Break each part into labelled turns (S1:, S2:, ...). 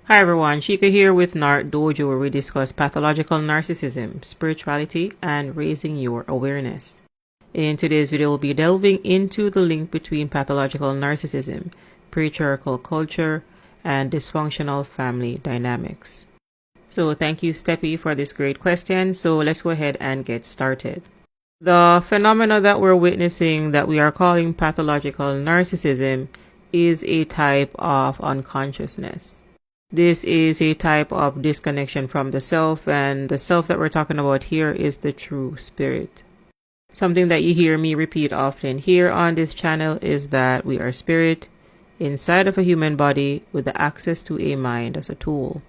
S1: Hi everyone, Shika here with NarcDojo, where we discuss pathological narcissism, spirituality, and raising your awareness. In today's video, we'll be delving into the link between pathological narcissism, patriarchal culture, and dysfunctional family dynamics. So thank you, Steppy, for this great question. So let's go ahead and get started. The phenomena that we're witnessing that we are calling pathological narcissism is a type of unconsciousness. This is a type of disconnection from the self, and the self that we're talking about here is the true spirit. Something that you hear me repeat often here on this channel is that we are spirit inside of a human body with the access to a mind as a tool.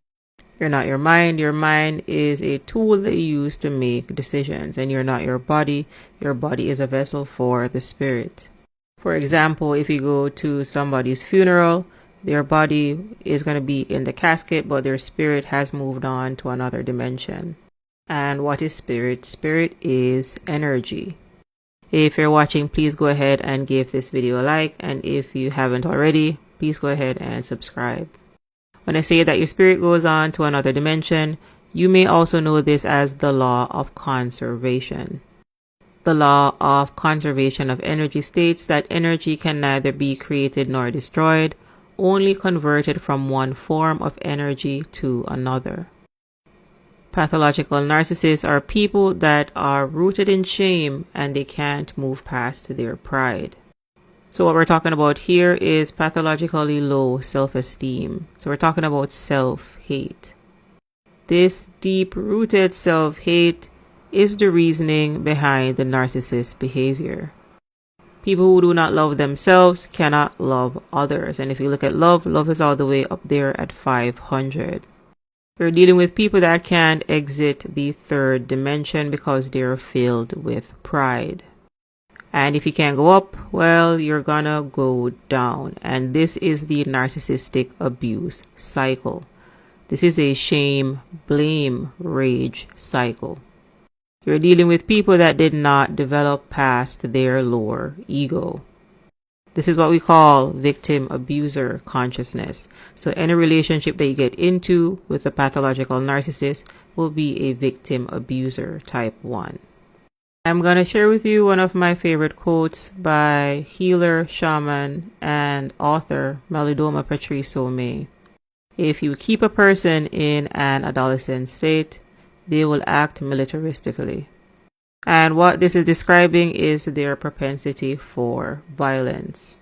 S1: You're not your mind. Your mind is a tool that you use to make decisions, and you're not your body. Your body is a vessel for the spirit. For example, if you go to somebody's funeral, their body is going to be in the casket, but their spirit has moved on to another dimension. And what is spirit? Spirit is energy. If you're watching, please go ahead and give this video a like. And if you haven't already, please go ahead and subscribe. When I say that your spirit goes on to another dimension, you may also know this as the law of conservation. The law of conservation of energy states that energy can neither be created nor destroyed, only converted from one form of energy to another. Pathological narcissists are people that are rooted in shame and they can't move past their pride. So what we're talking about here is pathologically low self-esteem. So we're talking about self-hate. This deep-rooted self-hate is the reasoning behind the narcissist's behavior. People who do not love themselves cannot love others. And if you look at love, love is all the way up there at 500. We're dealing with people that can't exit the third dimension because they're filled with pride. And if you can't go up, well, you're gonna go down. And this is the narcissistic abuse cycle. This is a shame, blame, rage cycle. You're dealing with people that did not develop past their lower ego. This is what we call victim abuser consciousness. So any relationship that you get into with a pathological narcissist will be a victim abuser type 1. I'm going to share with you one of my favorite quotes by healer, shaman, and author Malidoma Patrice May. If you keep a person in an adolescent state, they will act militaristically. And what this is describing is their propensity for violence.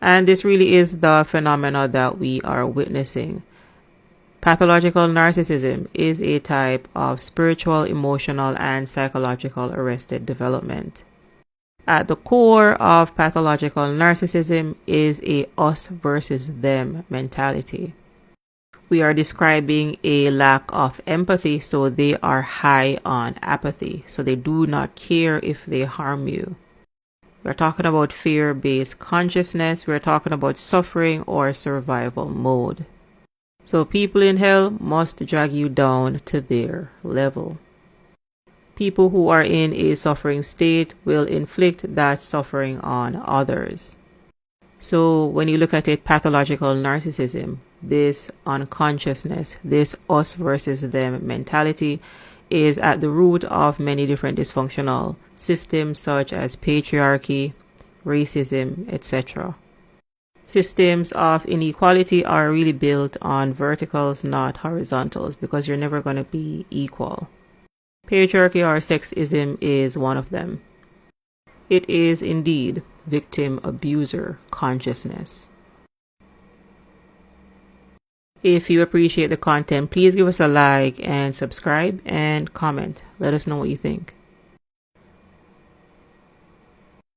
S1: And this really is the phenomena that we are witnessing. Pathological narcissism is a type of spiritual, emotional, and psychological arrested development. At the core of pathological narcissism is a us versus them mentality. We are describing a lack of empathy, so they are high on apathy, so they do not care if they harm you. We're talking about fear-based consciousness. We're talking about suffering or survival mode. So people in hell must drag you down to their level. People who are in a suffering state will inflict that suffering on others. So when you look at it, pathological narcissism, this unconsciousness, this us versus them mentality is at the root of many different dysfunctional systems such as patriarchy, racism, etc. Systems of inequality are really built on verticals, not horizontals, because you're never going to be equal. Patriarchy or sexism is one of them. It is indeed victim abuser consciousness. If you appreciate the content, please give us a like and subscribe and comment. Let us know what you think.